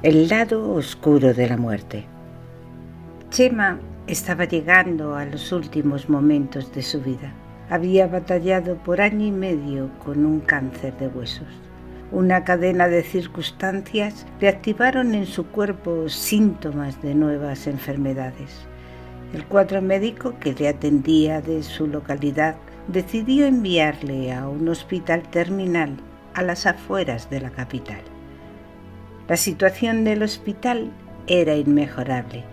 El lado oscuro de la muerte. Chema estaba llegando a los últimos momentos de su vida. Había batallado por año y medio con un cáncer de huesos. Una cadena de circunstancias reactivaron en su cuerpo síntomas de nuevas enfermedades. El cuadro médico que le atendía de su localidad decidió enviarle a un hospital terminal a las afueras de la capital. La situación del hospital era inmejorable.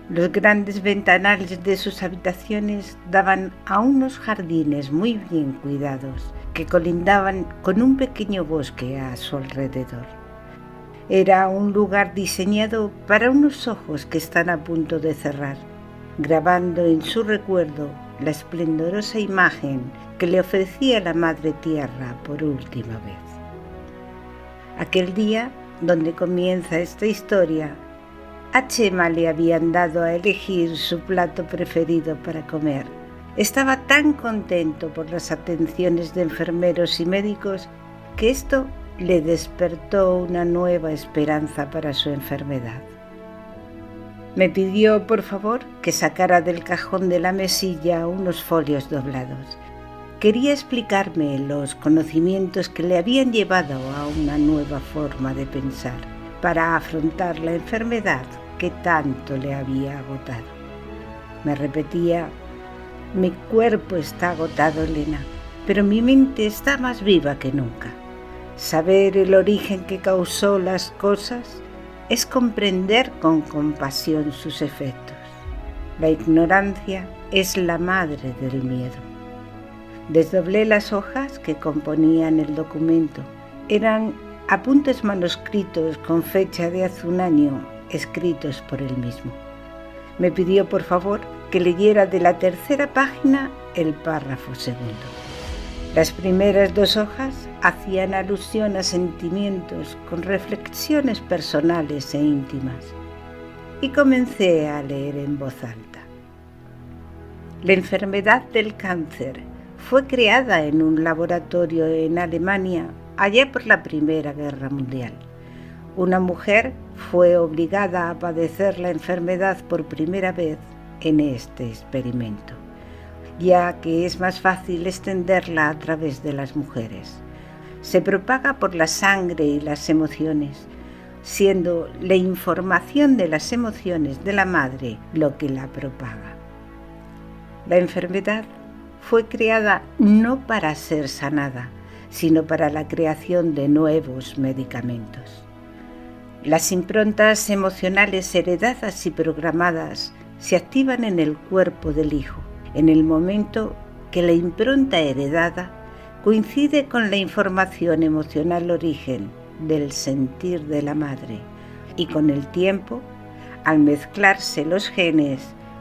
Los grandes ventanales de sus habitaciones daban a unos jardines muy bien cuidados que colindaban con un pequeño bosque a su alrededor. Era un lugar diseñado para unos ojos que están a punto de cerrar, grabando en su recuerdo la esplendorosa imagen que le ofrecía la Madre Tierra por última vez. Aquel día, donde comienza esta historia, a Chema le habían dado a elegir su plato preferido para comer. Estaba tan contento por las atenciones de enfermeros y médicos que esto le despertó una nueva esperanza para su enfermedad. Me pidió, por favor, que sacara del cajón de la mesilla unos folios doblados. Quería explicarme los conocimientos que le habían llevado a una nueva forma de pensar para afrontar la enfermedad que tanto le había agotado. Me repetía: mi cuerpo está agotado, Elena, pero mi mente está más viva que nunca. Saber el origen que causó las cosas es comprender con compasión sus efectos. La ignorancia es la madre del miedo. Desdoblé las hojas que componían el documento. Eran apuntes manuscritos con fecha de hace un año, escritos por él mismo. Me pidió, por favor, que leyera de la tercera página el párrafo segundo. Las primeras dos hojas hacían alusión a sentimientos con reflexiones personales e íntimas, y comencé a leer en voz alta. La enfermedad del cáncer fue creada en un laboratorio en Alemania allá por la Primera Guerra Mundial. Una mujer fue obligada a padecer la enfermedad por primera vez en este experimento, ya que es más fácil extenderla a través de las mujeres. Se propaga por la sangre y las emociones, siendo la información de las emociones de la madre lo que la propaga. La enfermedad fue creada no para ser sanada, sino para la creación de nuevos medicamentos. Las improntas emocionales heredadas y programadas se activan en el cuerpo del hijo, en el momento que la impronta heredada coincide con la información emocional origen del sentir de la madre, y con el tiempo, al mezclarse los genes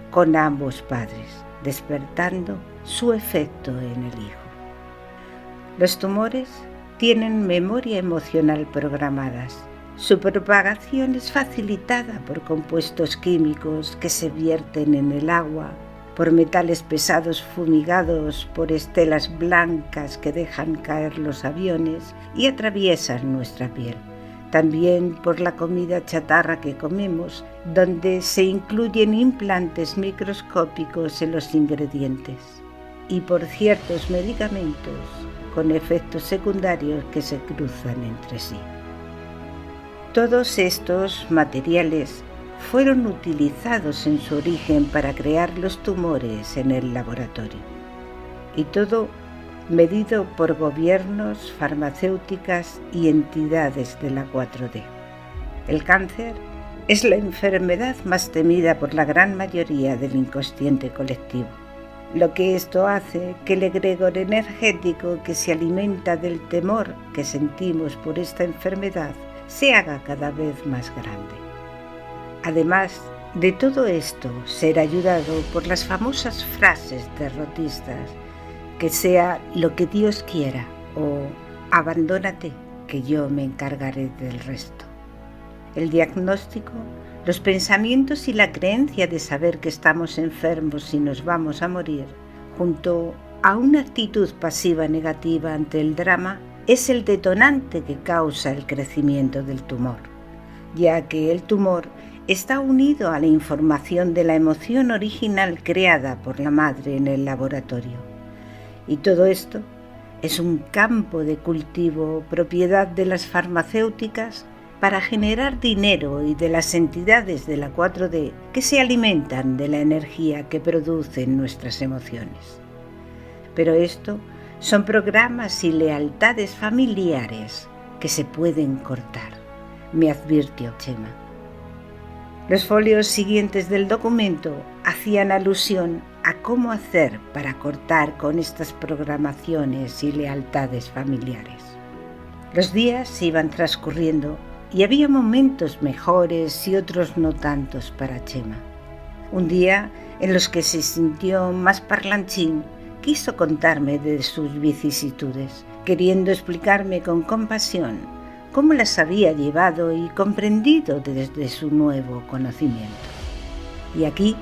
con ambos padres, despertando su efecto en el hijo. Los tumores tienen memoria emocional programadas. Su propagación es facilitada por compuestos químicos que se vierten en el agua, por metales pesados fumigados por estelas blancas que dejan caer los aviones y atraviesan nuestra piel. También por la comida chatarra que comemos, donde se incluyen implantes microscópicos en los ingredientes, y por ciertos medicamentos con efectos secundarios que se cruzan entre sí. Todos estos materiales fueron utilizados en su origen para crear los tumores en el laboratorio, y todo medido por gobiernos, farmacéuticas y entidades de la 4D. El cáncer es la enfermedad más temida por la gran mayoría del inconsciente colectivo, lo que esto hace que el egregor energético que se alimenta del temor que sentimos por esta enfermedad se haga cada vez más grande. Además de todo esto, ser ayudado por las famosas frases derrotistas, que sea lo que Dios quiera, o abandónate, que yo me encargaré del resto. El diagnóstico, los pensamientos y la creencia de saber que estamos enfermos y nos vamos a morir, junto a una actitud pasiva negativa ante el drama, es el detonante que causa el crecimiento del tumor. ya que el tumor está unido a la información de la emoción original creada por la madre en el laboratorio. Y todo esto es un campo de cultivo propiedad de las farmacéuticas para generar dinero y de las entidades de la 4D que se alimentan de la energía que producen nuestras emociones. Pero esto son programas y lealtades familiares que se pueden cortar, me advirtió Chema. Los folios siguientes del documento hacían alusión a cómo hacer para cortar con estas programaciones y lealtades familiares. Los días iban transcurriendo y había momentos mejores y otros no tantos para Chema. Un día en los que se sintió más parlanchín, quiso contarme de sus vicisitudes, queriendo explicarme con compasión cómo las había llevado y comprendido desde su nuevo conocimiento. Y aquí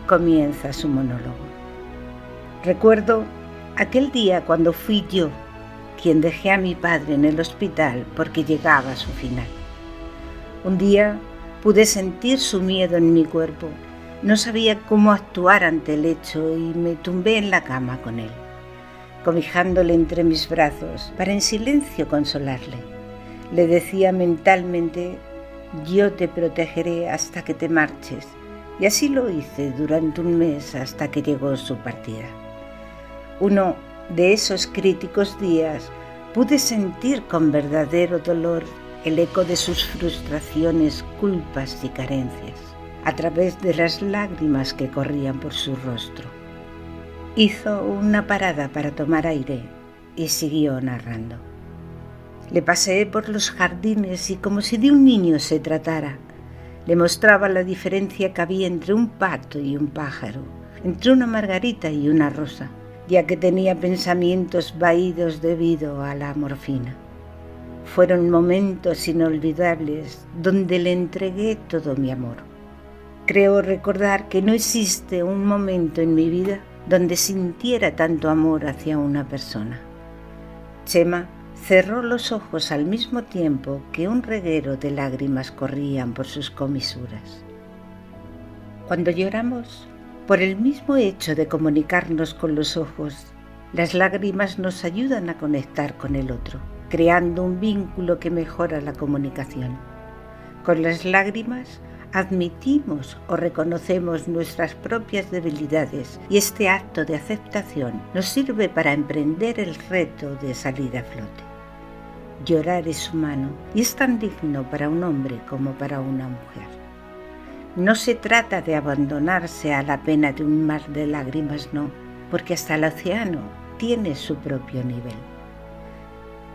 comienza su monólogo. Recuerdo aquel día cuando fui yo quien dejé a mi padre en el hospital porque llegaba a su final. Un día pude sentir su miedo en mi cuerpo. No sabía cómo actuar ante el hecho y me tumbé en la cama con él, cobijándole entre mis brazos para en silencio consolarle. Le decía mentalmente: yo te protegeré hasta que te marches, y así lo hice durante un mes hasta que llegó su partida. Uno de esos críticos días pude sentir con verdadero dolor el eco de sus frustraciones, culpas y carencias, a través de las lágrimas que corrían por su rostro. Hizo una parada para tomar aire y siguió narrando. Le paseé por los jardines y, como si de un niño se tratara, le mostraba la diferencia que había entre un pato y un pájaro, entre una margarita y una rosa, ya que tenía pensamientos vaídos debido a la morfina. Fueron momentos inolvidables donde le entregué todo mi amor. Creo recordar que no existe un momento en mi vida donde sintiera tanto amor hacia una persona. Chema cerró los ojos al mismo tiempo que un reguero de lágrimas corrían por sus comisuras. Cuando lloramos, por el mismo hecho de comunicarnos con los ojos, las lágrimas nos ayudan a conectar con el otro, creando un vínculo que mejora la comunicación. Con las lágrimas admitimos o reconocemos nuestras propias debilidades y este acto de aceptación nos sirve para emprender el reto de salir a flote. Llorar es humano y es tan digno para un hombre como para una mujer. No se trata de abandonarse a la pena de un mar de lágrimas, no, porque hasta el océano tiene su propio nivel.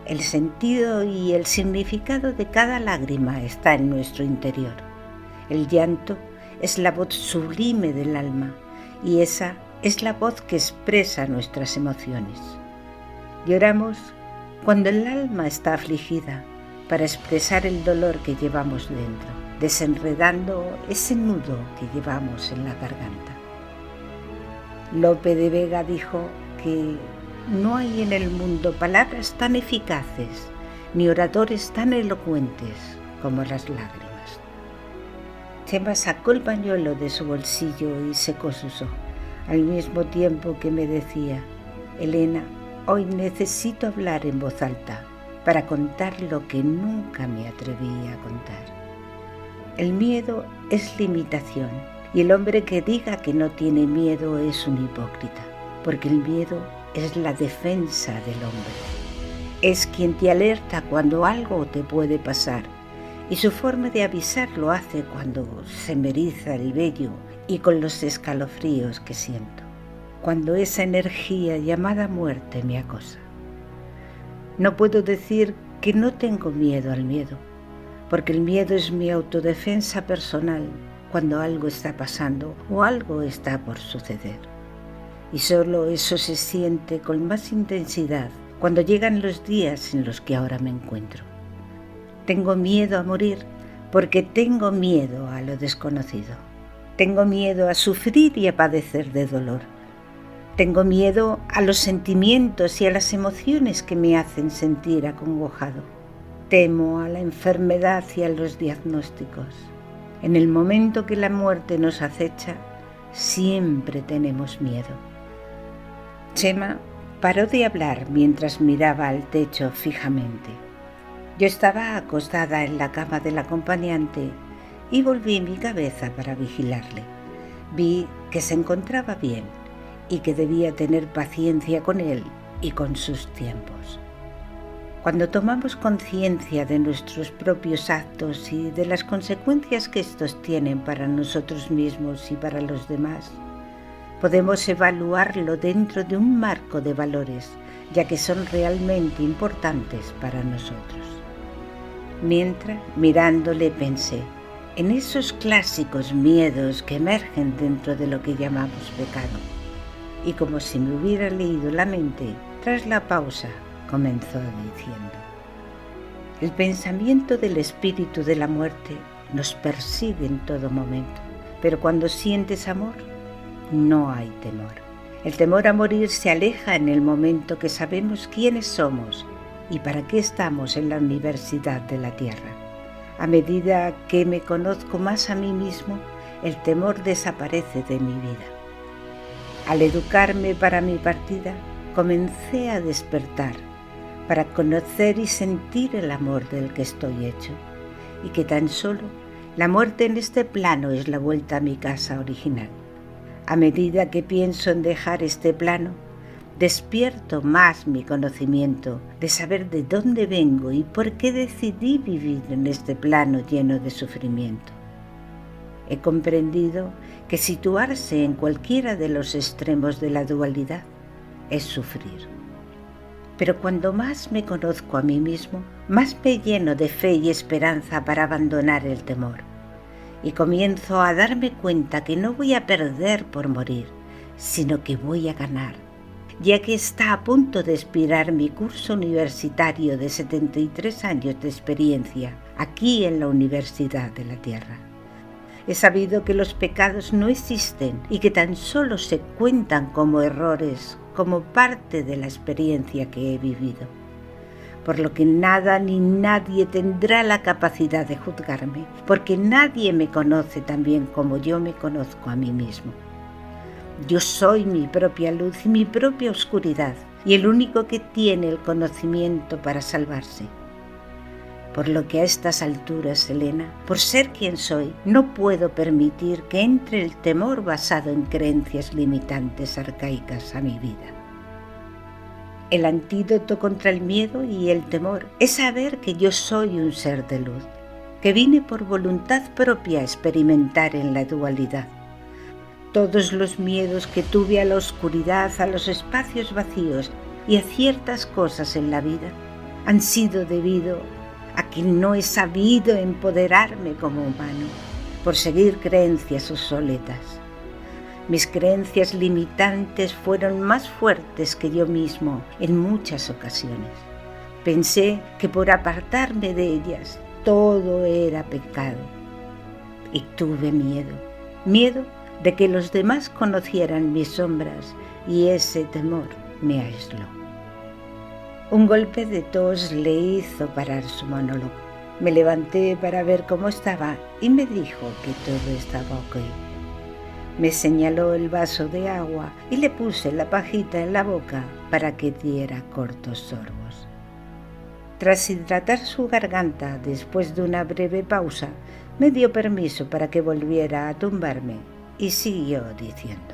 El sentido y el significado de cada lágrima está en nuestro interior. El llanto es la voz sublime del alma y esa es la voz que expresa nuestras emociones. Lloramos cuando el alma está afligida para expresar el dolor que llevamos dentro, desenredando ese nudo que llevamos en la garganta. Lope de Vega dijo que no hay en el mundo palabras tan eficaces ni oradores tan elocuentes como las lágrimas. Chema sacó el pañuelo de su bolsillo y secó sus ojos, al mismo tiempo que me decía: Elena, hoy necesito hablar en voz alta para contar lo que nunca me atreví a contar. El miedo es limitación y el hombre que diga que no tiene miedo es un hipócrita, porque el miedo es la defensa del hombre. Es quien te alerta cuando algo te puede pasar y su forma de avisar lo hace cuando se me eriza el vello y con los escalofríos que siento, cuando esa energía llamada muerte me acosa. No puedo decir que no tengo miedo al miedo, porque el miedo es mi autodefensa personal cuando algo está pasando o algo está por suceder. Y solo eso se siente con más intensidad cuando llegan los días en los que ahora me encuentro. Tengo miedo a morir porque tengo miedo a lo desconocido. Tengo miedo a sufrir y a padecer de dolor. Tengo miedo a los sentimientos y a las emociones que me hacen sentir acongojado. Temo a la enfermedad y a los diagnósticos. En el momento que la muerte nos acecha, siempre tenemos miedo. Chema paró de hablar mientras miraba al techo fijamente. Yo estaba acostada en la cama del acompañante y volví mi cabeza para vigilarle. Vi que se encontraba bien y que debía tener paciencia con él y con sus tiempos. Cuando tomamos conciencia de nuestros propios actos y de las consecuencias que estos tienen para nosotros mismos y para los demás, podemos evaluarlo dentro de un marco de valores, ya que son realmente importantes para nosotros. Mientras, mirándole, pensé en esos clásicos miedos que emergen dentro de lo que llamamos pecado. Y como si me hubiera leído la mente, tras la pausa, comenzó diciendo: el pensamiento del espíritu de la muerte nos persigue en todo momento, pero cuando sientes amor, no hay temor. El temor a morir se aleja en el momento que sabemos quiénes somos y para qué estamos en la universidad de la tierra. A medida que me conozco más a mí mismo, el temor desaparece de mi vida. Al educarme para mi partida, comencé a despertar para conocer y sentir el amor del que estoy hecho, y que tan solo la muerte en este plano es la vuelta a mi casa original. A medida que pienso en dejar este plano, despierto más mi conocimiento de saber de dónde vengo y por qué decidí vivir en este plano lleno de sufrimiento. He comprendido que situarse en cualquiera de los extremos de la dualidad es sufrir. Pero cuando más me conozco a mí mismo, más me lleno de fe y esperanza para abandonar el temor. Y comienzo a darme cuenta que no voy a perder por morir, sino que voy a ganar, ya que está a punto de expirar mi curso universitario de 73 años de experiencia aquí en la Universidad de la Tierra. He sabido que los pecados no existen y que tan solo se cuentan como errores, como parte de la experiencia que he vivido, por lo que nada ni nadie tendrá la capacidad de juzgarme, porque nadie me conoce tan bien como yo me conozco a mí mismo. Yo soy mi propia luz y mi propia oscuridad, y el único que tiene el conocimiento para salvarse. Por lo que a estas alturas, Elena, por ser quien soy, no puedo permitir que entre el temor basado en creencias limitantes arcaicas a mi vida. El antídoto contra el miedo y el temor es saber que yo soy un ser de luz, que vine por voluntad propia a experimentar en la dualidad. Todos los miedos que tuve a la oscuridad, a los espacios vacíos y a ciertas cosas en la vida han sido debido a que no he sabido empoderarme como humano por seguir creencias obsoletas. Mis creencias limitantes fueron más fuertes que yo mismo en muchas ocasiones. Pensé que por apartarme de ellas todo era pecado. Y tuve miedo de que los demás conocieran mis sombras, y ese temor me aisló. Un golpe de tos le hizo parar su monólogo. Me levanté para ver cómo estaba y me dijo que todo estaba ok. Me señaló el vaso de agua y le puse la pajita en la boca para que diera cortos sorbos. Tras hidratar su garganta después de una breve pausa, me dio permiso para que volviera a tumbarme y siguió diciendo: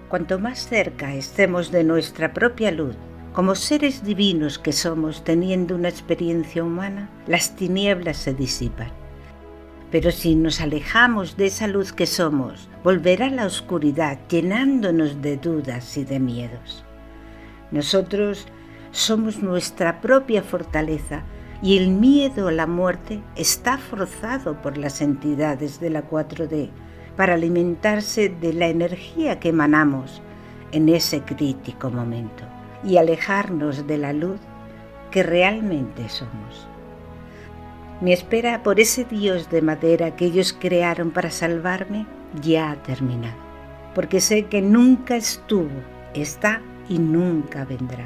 cuanto más cerca estemos de nuestra propia luz, como seres divinos que somos teniendo una experiencia humana, las tinieblas se disipan. Pero si nos alejamos de esa luz que somos, volverá la oscuridad llenándonos de dudas y de miedos. Nosotros somos nuestra propia fortaleza y el miedo a la muerte está forzado por las entidades de la 4D para alimentarse de la energía que emanamos en ese crítico momento y alejarnos de la luz que realmente somos. Mi espera por ese Dios de madera que ellos crearon para salvarme ya ha terminado, porque sé que nunca estuvo, está y nunca vendrá.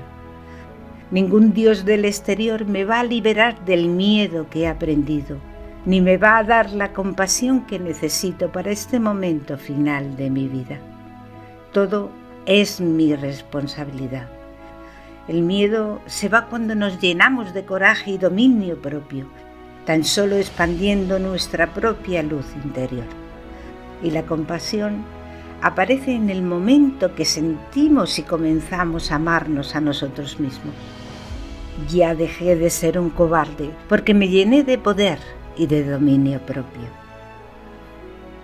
Ningún Dios del exterior me va a liberar del miedo que he aprendido, ni me va a dar la compasión que necesito para este momento final de mi vida. Todo es mi responsabilidad. El miedo se va cuando nos llenamos de coraje y dominio propio, tan solo expandiendo nuestra propia luz interior. Y la compasión aparece en el momento que sentimos y comenzamos a amarnos a nosotros mismos. Ya dejé de ser un cobarde porque me llené de poder y de dominio propio.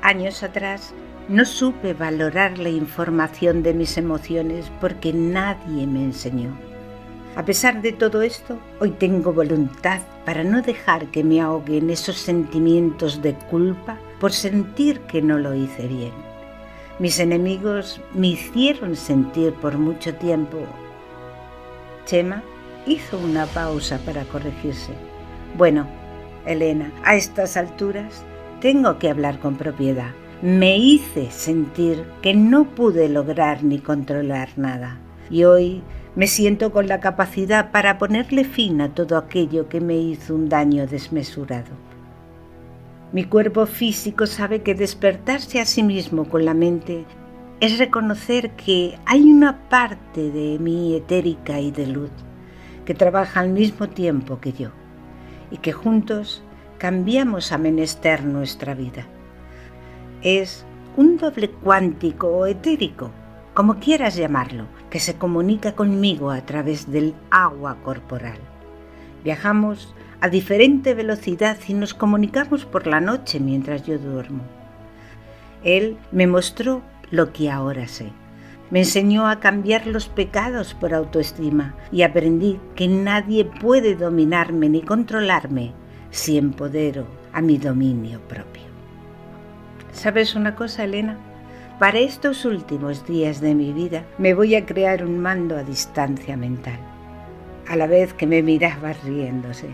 Años atrás no supe valorar la información de mis emociones porque nadie me enseñó. A pesar de todo esto, hoy tengo voluntad para no dejar que me ahoguen esos sentimientos de culpa por sentir que no lo hice bien. Mis enemigos me hicieron sentir por mucho tiempo. Chema hizo una pausa para corregirse. Bueno, Elena, a estas alturas tengo que hablar con propiedad. Me hice sentir que no pude lograr ni controlar nada. Y hoy me siento con la capacidad para ponerle fin a todo aquello que me hizo un daño desmesurado. Mi cuerpo físico sabe que despertarse a sí mismo con la mente es reconocer que hay una parte de mí etérica y de luz que trabaja al mismo tiempo que yo y que juntos cambiamos a menester nuestra vida. Es un doble cuántico o etérico, como quieras llamarlo, que se comunica conmigo a través del agua corporal. Viajamos a diferente velocidad y nos comunicamos por la noche mientras yo duermo. Él me mostró lo que ahora sé. Me enseñó a cambiar los pecados por autoestima y aprendí que nadie puede dominarme ni controlarme si empodero a mi dominio propio. ¿Sabes una cosa, Elena? Para estos últimos días de mi vida me voy a crear un mando a distancia mental, a la vez que me mirabas riéndose.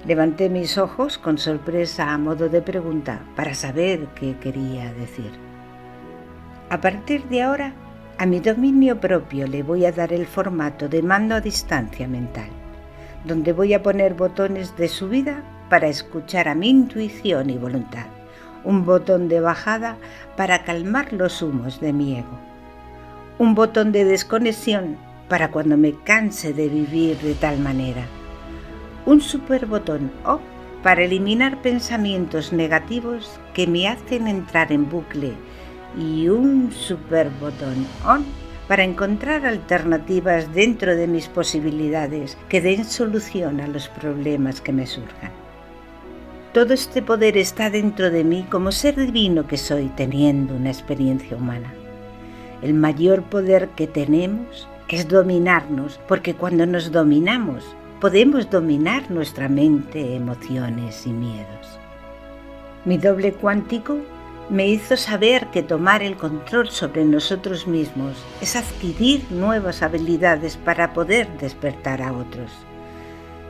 Levanté mis ojos con sorpresa a modo de pregunta para saber qué quería decir. A partir de ahora, a mi dominio propio le voy a dar el formato de mando a distancia mental, donde voy a poner botones de subida para escuchar a mi intuición y voluntad, un botón de bajada para calmar los humos de mi ego, un botón de desconexión para cuando me canse de vivir de tal manera, un super botón off para eliminar pensamientos negativos que me hacen entrar en bucle y un super botón on para encontrar alternativas dentro de mis posibilidades que den solución a los problemas que me surjan. Todo este poder está dentro de mí como ser divino que soy teniendo una experiencia humana. El mayor poder que tenemos es dominarnos, porque cuando nos dominamos podemos dominar nuestra mente, emociones y miedos. Mi doble cuántico me hizo saber que tomar el control sobre nosotros mismos es adquirir nuevas habilidades para poder despertar a otros.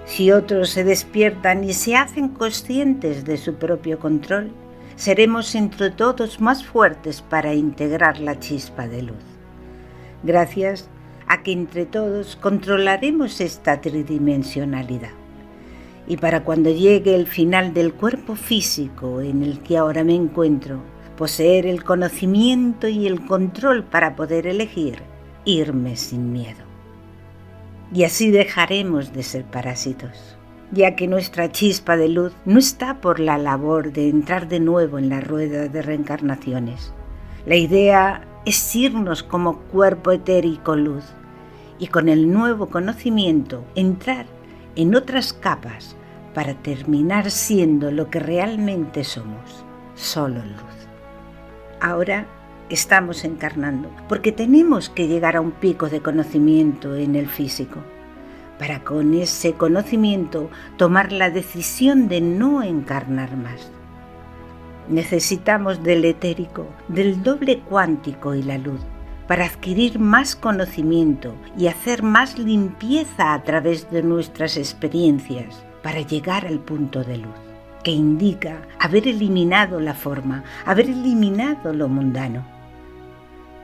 Si otros se despiertan y se hacen conscientes de su propio control, seremos entre todos más fuertes para integrar la chispa de luz. Gracias a que entre todos controlaremos esta tridimensionalidad. Y para cuando llegue el final del cuerpo físico en el que ahora me encuentro, poseer el conocimiento y el control para poder elegir irme sin miedo. Y así dejaremos de ser parásitos, ya que nuestra chispa de luz no está por la labor de entrar de nuevo en la rueda de reencarnaciones. La idea es irnos como cuerpo etérico luz y con el nuevo conocimiento entrar en otras capas para terminar siendo lo que realmente somos, solo luz. Ahora estamos encarnando porque tenemos que llegar a un pico de conocimiento en el físico, para con ese conocimiento tomar la decisión de no encarnar más. Necesitamos del etérico, del doble cuántico y la luz, para adquirir más conocimiento y hacer más limpieza a través de nuestras experiencias, para llegar al punto de luz, que indica haber eliminado la forma, haber eliminado lo mundano.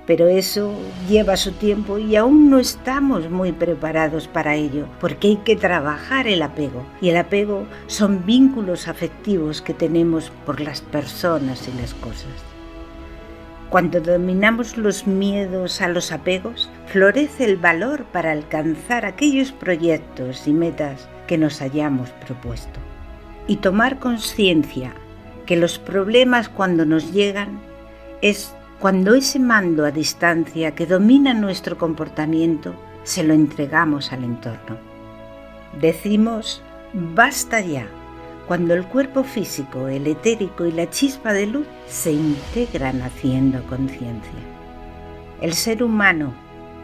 Pero eso lleva su tiempo y aún no estamos muy preparados para ello, porque hay que trabajar el apego. Y el apego son vínculos afectivos que tenemos por las personas y las cosas. Cuando dominamos los miedos a los apegos, florece el valor para alcanzar aquellos proyectos y metas que nos hayamos propuesto. Y tomar conciencia que los problemas cuando nos llegan es cuando ese mando a distancia que domina nuestro comportamiento se lo entregamos al entorno. Decimos basta ya cuando el cuerpo físico, el etérico y la chispa de luz se integran haciendo conciencia. El ser humano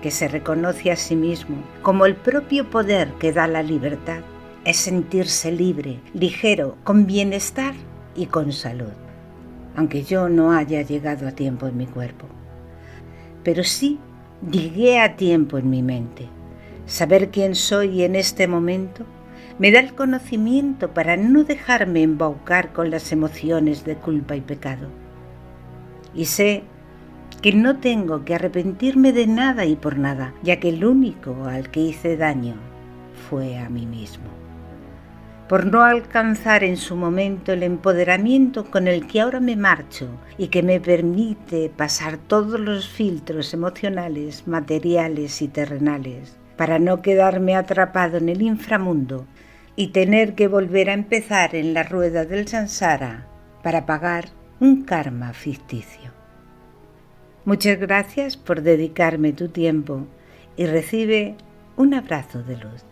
que se reconoce a sí mismo como el propio poder que da la libertad es sentirse libre, ligero, con bienestar y con salud. Aunque yo no haya llegado a tiempo en mi cuerpo. Pero sí llegué a tiempo en mi mente. Saber quién soy en este momento me da el conocimiento para no dejarme embaucar con las emociones de culpa y pecado. Y sé que no tengo que arrepentirme de nada y por nada, ya que el único al que hice daño fue a mí mismo. Por no alcanzar en su momento el empoderamiento con el que ahora me marcho y que me permite pasar todos los filtros emocionales, materiales y terrenales, para no quedarme atrapado en el inframundo y tener que volver a empezar en la rueda del samsara para pagar un karma ficticio. Muchas gracias por dedicarme tu tiempo y recibe un abrazo de luz.